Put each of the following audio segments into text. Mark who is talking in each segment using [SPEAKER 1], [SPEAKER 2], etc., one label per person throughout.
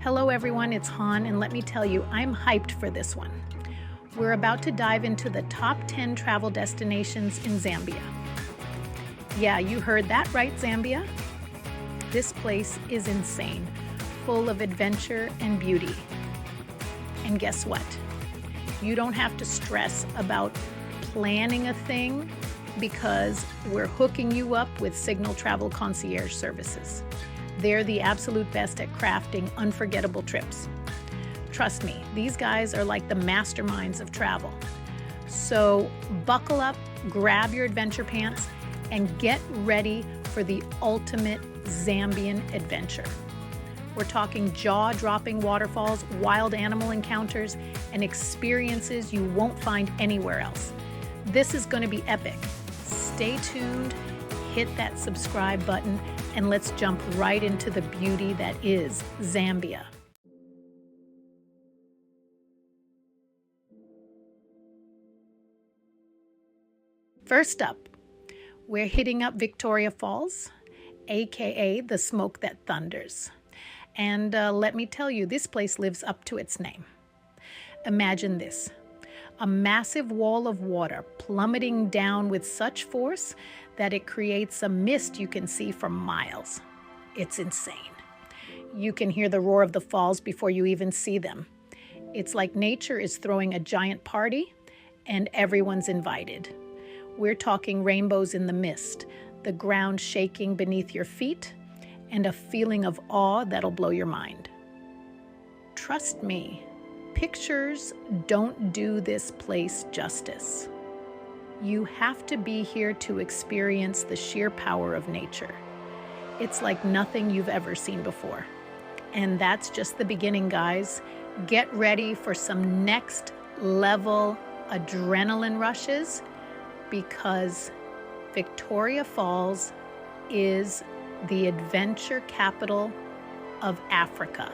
[SPEAKER 1] Hello everyone, it's Han, and let me tell you, I'm hyped for this one. We're about to dive into the top 10 travel destinations in Zambia. Yeah, you heard that right, Zambia. This place is insane, full of adventure and beauty. And guess what? You don't have to stress about planning a thing because we're hooking you up with Signal Travel Concierge services. They're the absolute best at crafting unforgettable trips. Trust me, these guys are like the masterminds of travel. So buckle up, grab your adventure pants, and get ready for the ultimate Zambian adventure. We're talking jaw-dropping waterfalls, wild animal encounters, and experiences you won't find anywhere else. This is going to be epic. Stay tuned, hit that subscribe button, and let's jump right into the beauty that is Zambia. First up, we're hitting up Victoria Falls, aka the smoke that thunders. And let me tell you, this place lives up to its name. Imagine this, a massive wall of water plummeting down with such force that it creates a mist you can see for miles. It's insane. You can hear the roar of the falls before you even see them. It's like nature is throwing a giant party and everyone's invited. We're talking rainbows in the mist, the ground shaking beneath your feet, and a feeling of awe that'll blow your mind. Trust me, pictures don't do this place justice. You have to be here to experience the sheer power of nature. It's like nothing you've ever seen before. And that's just the beginning, guys. Get ready for some next level adrenaline rushes because Victoria Falls is the adventure capital of Africa.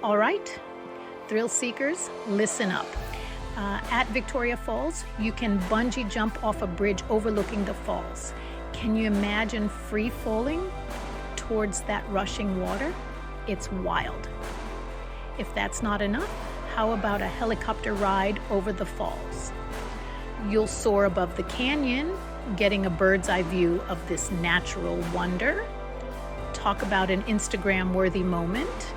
[SPEAKER 1] All right, thrill seekers, listen up. At Victoria Falls, you can bungee jump off a bridge overlooking the falls. Can you imagine free falling towards that rushing water? It's wild. If that's not enough, how about a helicopter ride over the falls? You'll soar above the canyon, getting a bird's eye view of this natural wonder. Talk about an Instagram-worthy moment.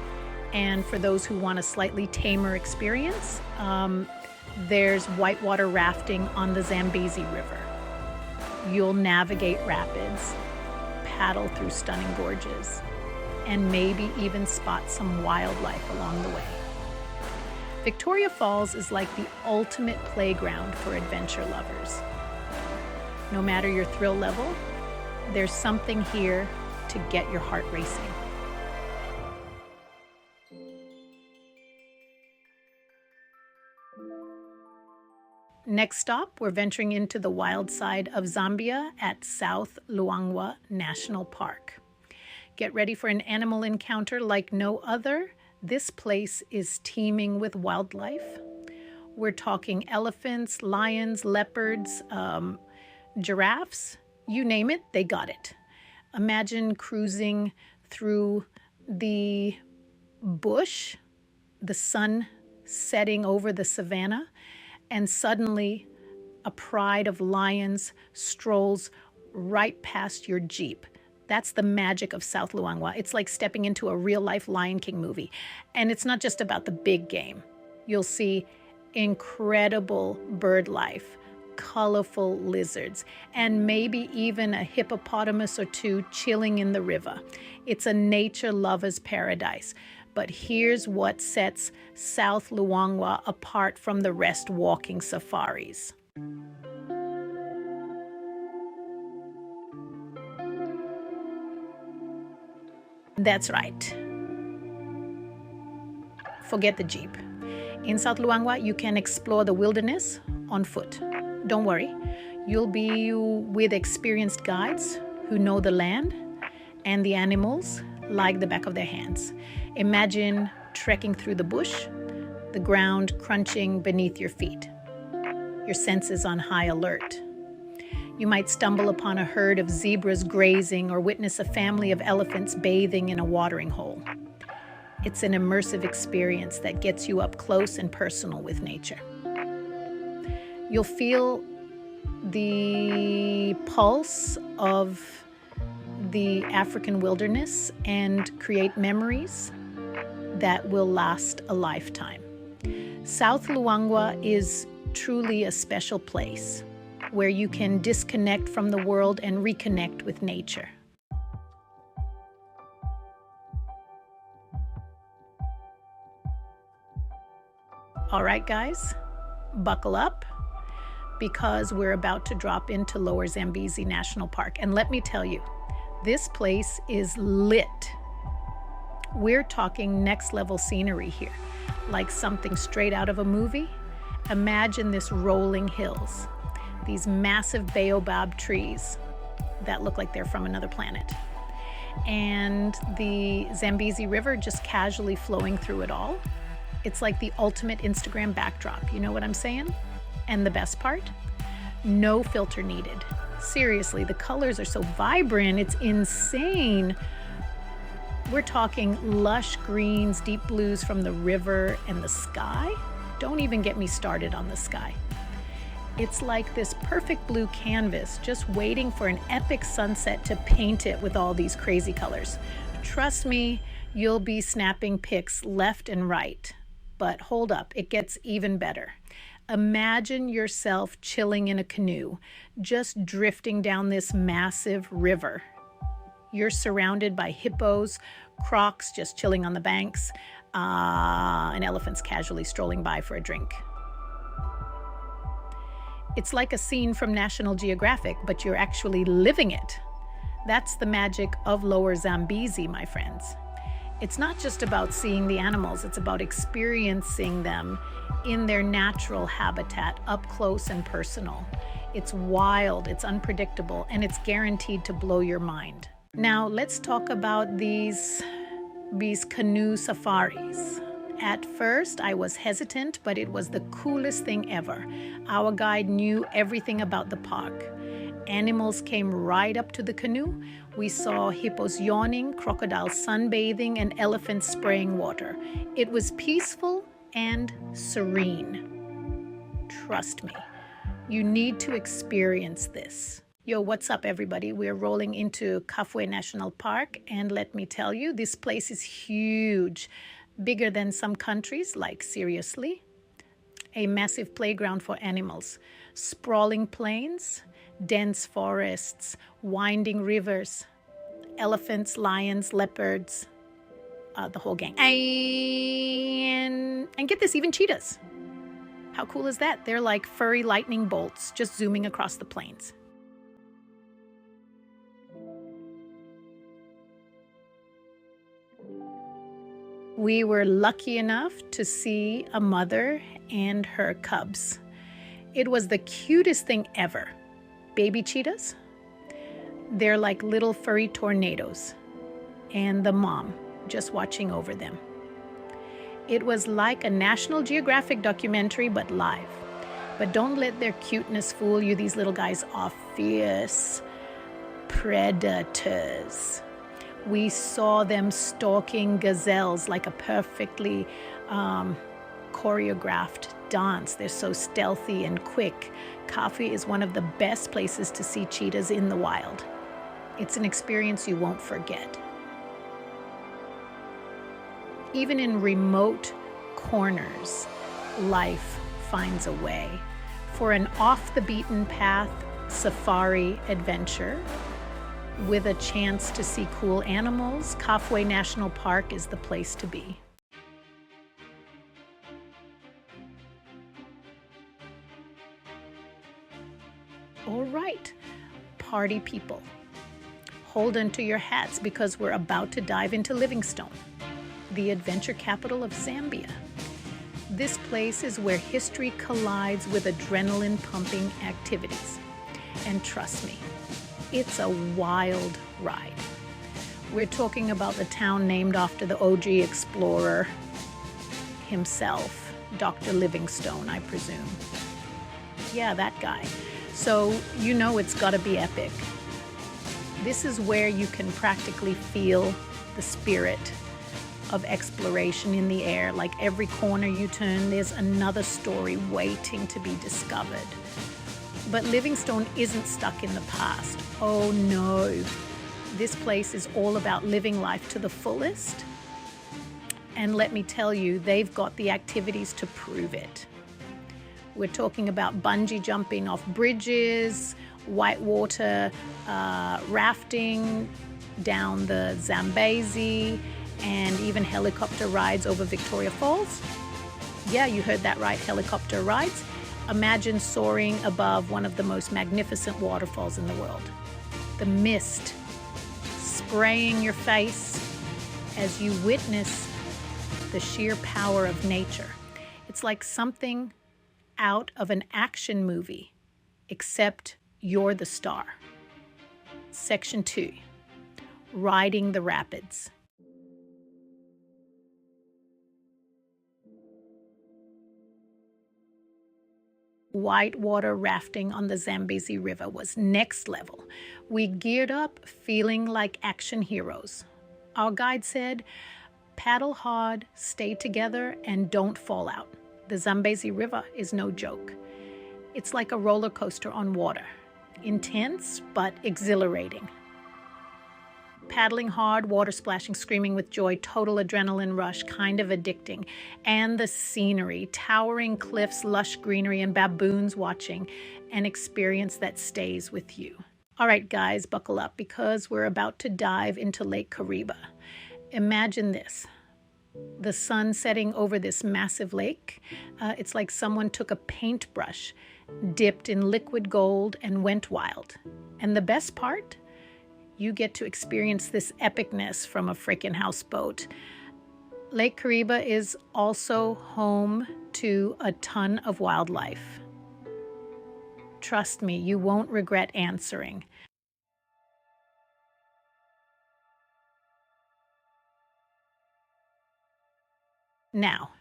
[SPEAKER 1] And for those who want a slightly tamer experience, there's whitewater rafting on the Zambezi River. You'll navigate rapids, paddle through stunning gorges, and maybe even spot some wildlife along the way. Victoria Falls is like the ultimate playground for adventure lovers. No matter your thrill level, there's something here to get your heart racing. Next stop, we're venturing into the wild side of Zambia at South Luangwa National Park. Get ready for an animal encounter like no other. This place is teeming with wildlife. We're talking elephants, lions, leopards, giraffes, you name it, they got it. Imagine cruising through the bush, the sun setting over the savanna, and suddenly a pride of lions strolls right past your Jeep. That's the magic of South Luangwa. It's like stepping into a real-life Lion King movie. And it's not just about the big game. You'll see incredible bird life, colorful lizards, and maybe even a hippopotamus or two chilling in the river. It's a nature lover's paradise. But here's what sets South Luangwa apart from the rest walking safaris. That's right. Forget the Jeep. In South Luangwa, you can explore the wilderness on foot. Don't worry, you'll be with experienced guides who know the land and the animals like the back of their hands. Imagine trekking through the bush, the ground crunching beneath your feet, your senses on high alert. You might stumble upon a herd of zebras grazing or witness a family of elephants bathing in a watering hole. It's an immersive experience that gets you up close and personal with nature. You'll feel the pulse of the African wilderness and create memories that will last a lifetime. South Luangwa is truly a special place where you can disconnect from the world and reconnect with nature. All right, guys, buckle up because we're about to drop into Lower Zambezi National Park. And let me tell you, this place is lit. We're talking next level scenery here, like something straight out of a movie. Imagine this rolling hills, these massive baobab trees that look like they're from another planet, and the Zambezi River just casually flowing through it all. It's like the ultimate Instagram backdrop, you know what I'm saying? And the best part? No filter needed. Seriously, the colors are so vibrant, it's insane. We're talking lush greens, deep blues from the river and the sky. Don't even get me started on the sky. It's like this perfect blue canvas, just waiting for an epic sunset to paint it with all these crazy colors. Trust me, you'll be snapping pics left and right. But hold up, it gets even better. Imagine yourself chilling in a canoe, just drifting down this massive river. You're surrounded by hippos, crocs just chilling on the banks, and elephants casually strolling by for a drink. It's like a scene from National Geographic, but you're actually living it. That's the magic of Lower Zambezi, my friends. It's not just about seeing the animals, it's about experiencing them in their natural habitat, up close and personal. It's wild, it's unpredictable, and it's guaranteed to blow your mind. Now, let's talk about these canoe safaris. At first, I was hesitant, but it was the coolest thing ever. Our guide knew everything about the park. Animals came right up to the canoe. We saw hippos yawning, crocodiles sunbathing, and elephants spraying water. It was peaceful and serene. Trust me, you need to experience this. Yo, what's up, everybody? We're rolling into Kafue National Park, and let me tell you, this place is huge, bigger than some countries, like seriously. A massive playground for animals, sprawling plains, dense forests, winding rivers, elephants, lions, leopards, the whole gang. And get this, even cheetahs. How cool is that? They're like furry lightning bolts just zooming across the plains. We were lucky enough to see a mother and her cubs. It was the cutest thing ever. Baby cheetahs, they're like little furry tornadoes, and the mom just watching over them. It was like a National Geographic documentary, but live. But don't let their cuteness fool you. These little guys are fierce predators. We saw them stalking gazelles like a perfectly choreographed dance. They're so stealthy and quick. Kafue is one of the best places to see cheetahs in the wild. It's an experience you won't forget. Even in remote corners, life finds a way. For an off-the-beaten-path safari adventure with a chance to see cool animals, Kafue National Park is the place to be. All right, party people, hold on to your hats because we're about to dive into Livingstone, the adventure capital of Zambia. This place is where history collides with adrenaline-pumping activities. And trust me, it's a wild ride. We're talking about the town named after the OG explorer himself, Dr. Livingstone, I presume. Yeah, that guy. So you know it's got to be epic. This is where you can practically feel the spirit of exploration in the air. Like every corner you turn, there's another story waiting to be discovered. But Livingstone isn't stuck in the past. Oh no. This place is all about living life to the fullest. And let me tell you, they've got the activities to prove it. We're talking about bungee jumping off bridges, whitewater rafting down the Zambezi, and even helicopter rides over Victoria Falls. Yeah, you heard that right, helicopter rides. Imagine soaring above one of the most magnificent waterfalls in the world. The mist spraying your face as you witness the sheer power of nature. It's like something out of an action movie, except you're the star. Section 2, riding the rapids. Whitewater rafting on the Zambezi River was next level. We geared up feeling like action heroes. Our guide said, paddle hard, stay together, and don't fall out. The Zambezi River is no joke. It's like a roller coaster on water. Intense, but exhilarating. Paddling hard, water splashing, screaming with joy, total adrenaline rush, kind of addicting. And the scenery, towering cliffs, lush greenery, and baboons watching, an experience that stays with you. All right, guys, buckle up because we're about to dive into Lake Kariba. Imagine this. The sun setting over this massive lake. It's like someone took a paintbrush, dipped in liquid gold, and went wild. And the best part? You get to experience this epicness from a freaking houseboat. Lake Kariba is also home to a ton of wildlife. Trust me, you won't regret answering. Now,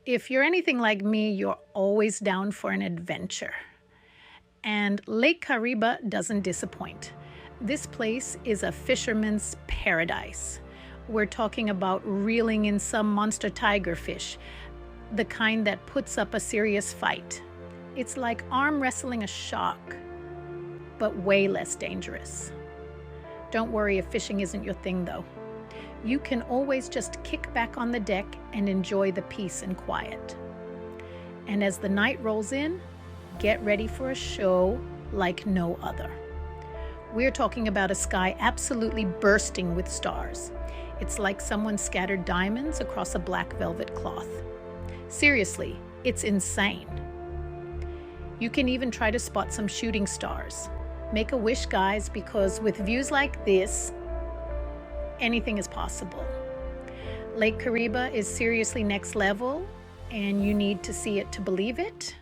[SPEAKER 1] if you're anything like me, you're always down for an adventure. And Lake Kariba doesn't disappoint. This place is a fisherman's paradise. We're talking about reeling in some monster tiger fish, the kind that puts up a serious fight. It's like arm wrestling a shark, but way less dangerous. Don't worry if fishing isn't your thing though. You can always just kick back on the deck and enjoy the peace and quiet. And as the night rolls in, get ready for a show like no other. We're talking about a sky absolutely bursting with stars. It's like someone scattered diamonds across a black velvet cloth. Seriously, it's insane. You can even try to spot some shooting stars. Make a wish, guys, because with views like this, anything is possible. Lake Kariba is seriously next level, and you need to see it to believe it.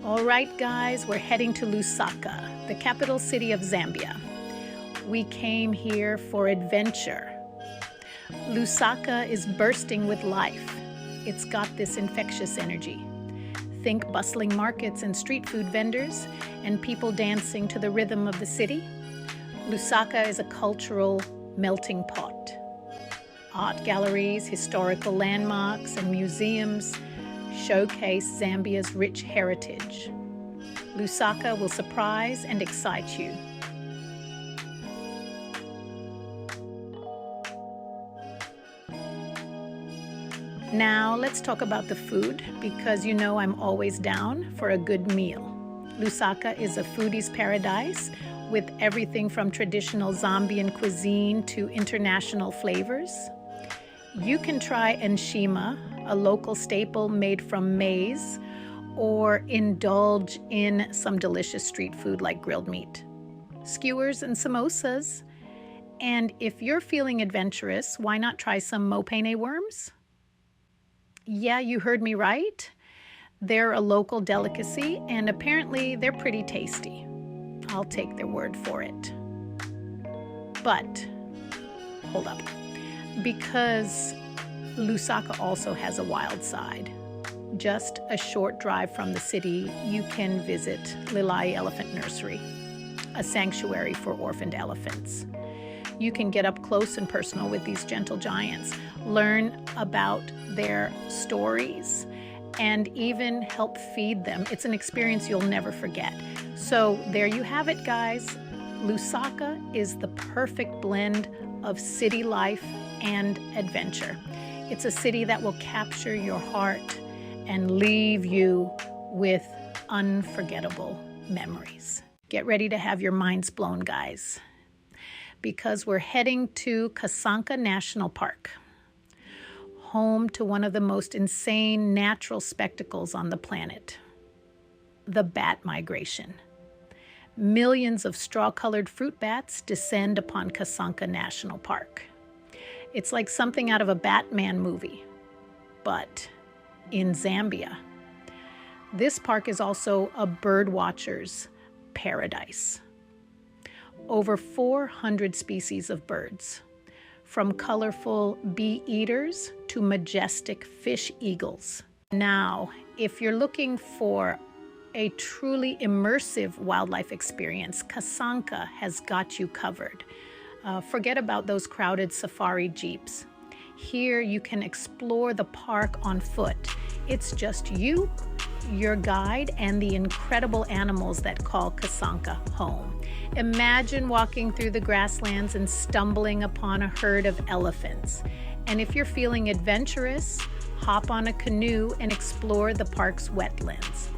[SPEAKER 1] All right, guys, we're heading to Lusaka, the capital city of Zambia. We came here for adventure. Lusaka is bursting with life. It's got this infectious energy. Think bustling markets and street food vendors and people dancing to the rhythm of the city. Lusaka is a cultural melting pot. Art galleries, historical landmarks, and museums showcase Zambia's rich heritage. Lusaka will surprise and excite you. Now, let's talk about the food, because you know I'm always down for a good meal. Lusaka is a foodie's paradise with everything from traditional Zambian cuisine to international flavors. You can try nshima, a local staple made from maize, or indulge in some delicious street food like grilled meat, skewers and samosas. And if you're feeling adventurous, why not try some mopane worms? Yeah, you heard me right. They're a local delicacy, and apparently they're pretty tasty. I'll take their word for it. But, hold up. Because Lusaka also has a wild side. Just a short drive from the city, you can visit Lilai Elephant Nursery, a sanctuary for orphaned elephants. You can get up close and personal with these gentle giants, learn about their stories, and even help feed them. It's an experience you'll never forget. So there you have it, guys. Lusaka is the perfect blend of city life and adventure. It's a city that will capture your heart and leave you with unforgettable memories. Get ready to have your minds blown, guys, because we're heading to Kasanka National Park, home to one of the most insane natural spectacles on the planet, the bat migration. Millions of straw-colored fruit bats descend upon Kasanka National Park. It's like something out of a Batman movie, but in Zambia. This park is also a bird watcher's paradise. Over 400 species of birds, from colorful bee eaters to majestic fish eagles. Now, if you're looking for a truly immersive wildlife experience, Kasanka has got you covered. Forget about those crowded safari jeeps. Here you can explore the park on foot. It's just you, your guide, and the incredible animals that call Kasanka home. Imagine walking through the grasslands and stumbling upon a herd of elephants. And if you're feeling adventurous, hop on a canoe and explore the park's wetlands.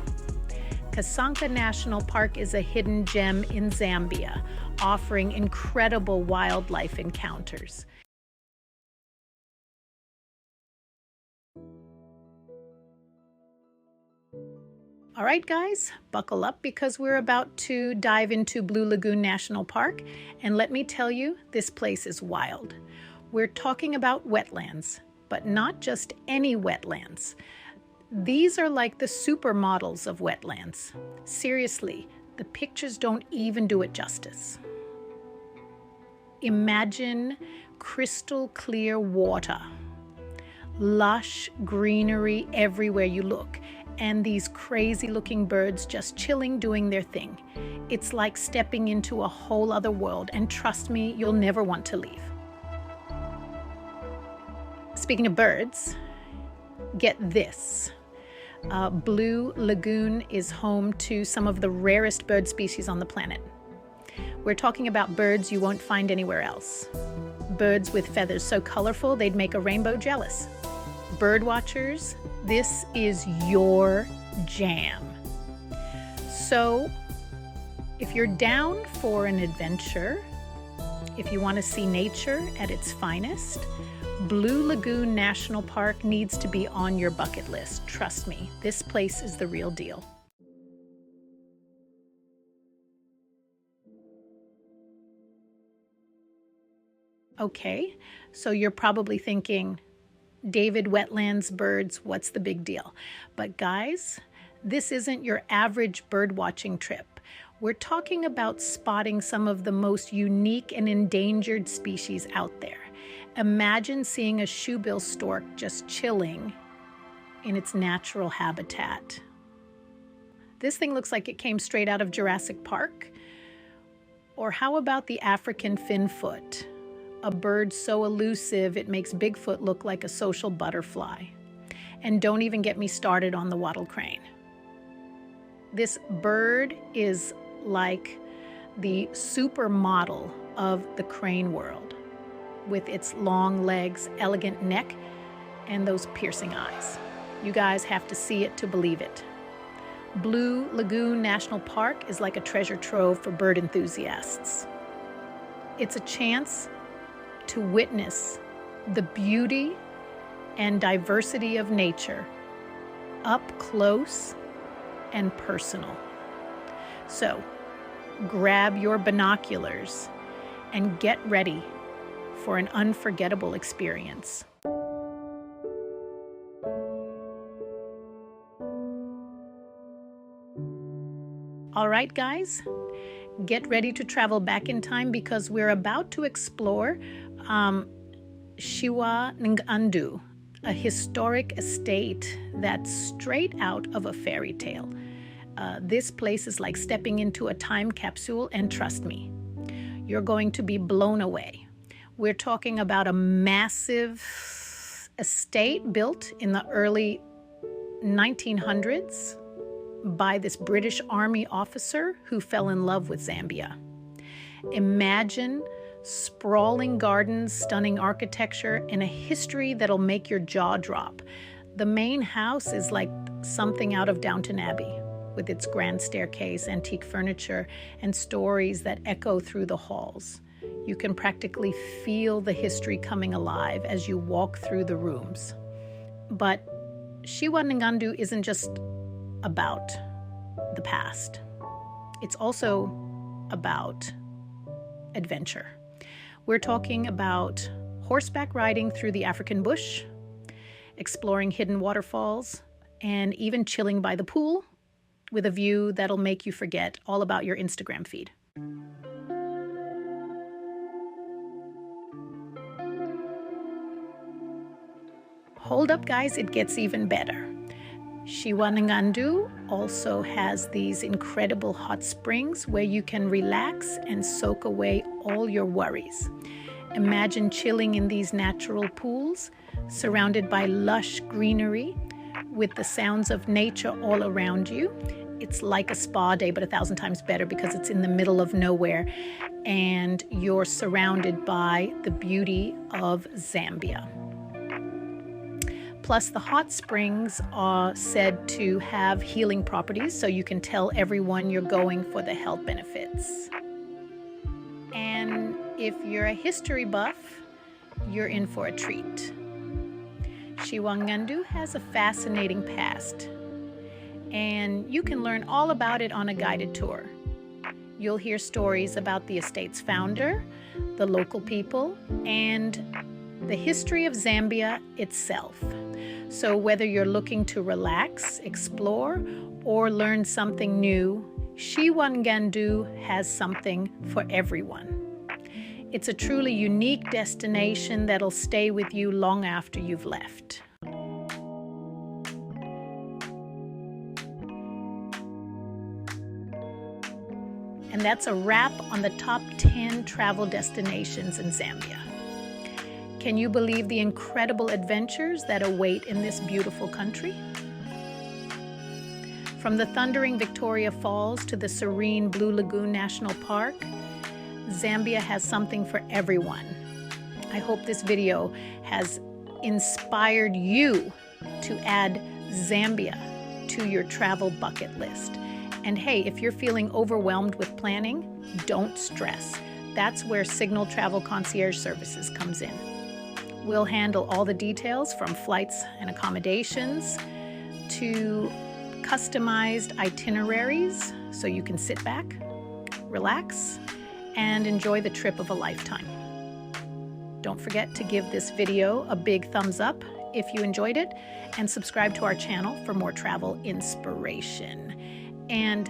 [SPEAKER 1] Kasanka National Park is a hidden gem in Zambia, offering incredible wildlife encounters. All right, guys, buckle up because we're about to dive into Blue Lagoon National Park. And let me tell you, this place is wild. We're talking about wetlands, but not just any wetlands. These are like the supermodels of wetlands. Seriously, the pictures don't even do it justice. Imagine crystal clear water, lush greenery everywhere you look, and these crazy looking birds just chilling, doing their thing. It's like stepping into a whole other world, and trust me, you'll never want to leave. Speaking of birds, get this. Blue Lagoon is home to some of the rarest bird species on the planet. We're talking about birds you won't find anywhere else. Birds with feathers so colorful they'd make a rainbow jealous. Bird watchers, this is your jam. So if you're down for an adventure, if you want to see nature at its finest, Blue Lagoon National Park needs to be on your bucket list. Trust me, this place is the real deal. Okay, so you're probably thinking, David, wetlands, birds, what's the big deal? But guys, this isn't your average bird watching trip. We're talking about spotting some of the most unique and endangered species out there. Imagine seeing a shoebill stork just chilling in its natural habitat. This thing looks like it came straight out of Jurassic Park. Or how about the African finfoot? A bird so elusive it makes Bigfoot look like a social butterfly. And don't even get me started on the wattle crane. This bird is like the supermodel of the crane world, with its long legs, elegant neck, and those piercing eyes. You guys have to see it to believe it. Blue Lagoon National Park is like a treasure trove for bird enthusiasts. It's a chance to witness the beauty and diversity of nature up close and personal. So, grab your binoculars and get ready for an unforgettable experience. All right, guys, get ready to travel back in time because we're about to explore Shiwa Ngandu, a historic estate that's straight out of a fairy tale. This place is like stepping into a time capsule, and trust me, you're going to be blown away. We're talking about a massive estate built in the early 1900s by this British Army officer who fell in love with Zambia. Imagine sprawling gardens, stunning architecture, and a history that'll make your jaw drop. The main house is like something out of Downton Abbey, with its grand staircase, antique furniture, and stories that echo through the halls. You can practically feel the history coming alive as you walk through the rooms. But Shiwangandu isn't just about the past. It's also about adventure. We're talking about horseback riding through the African bush, exploring hidden waterfalls, and even chilling by the pool with a view that'll make you forget all about your Instagram feed. Hold up, guys, it gets even better. Shiwangandu also has these incredible hot springs where you can relax and soak away all your worries. Imagine chilling in these natural pools, surrounded by lush greenery, with the sounds of nature all around you. It's like a spa day, but 1,000 times better because it's in the middle of nowhere and you're surrounded by the beauty of Zambia. Plus, the hot springs are said to have healing properties, so you can tell everyone you're going for the health benefits. And if you're a history buff, you're in for a treat. Shiwangandu has a fascinating past, and you can learn all about it on a guided tour. You'll hear stories about the estate's founder, the local people, and the history of Zambia itself. So whether you're looking to relax, explore, or learn something new, Shiwangandu has something for everyone. It's a truly unique destination that'll stay with you long after you've left. And that's a wrap on the top 10 travel destinations in Zambia. Can you believe the incredible adventures that await in this beautiful country? From the thundering Victoria Falls to the serene Blue Lagoon National Park, Zambia has something for everyone. I hope this video has inspired you to add Zambia to your travel bucket list. And hey, if you're feeling overwhelmed with planning, don't stress. That's where Signal Travel Concierge Services comes in. We'll handle all the details from flights and accommodations to customized itineraries so you can sit back, relax, and enjoy the trip of a lifetime. Don't forget to give this video a big thumbs up if you enjoyed it, and subscribe to our channel for more travel inspiration. And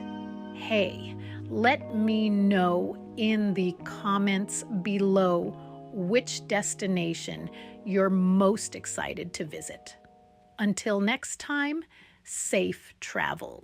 [SPEAKER 1] hey, let me know in the comments below which destination you're most excited to visit. Until next time, safe travels.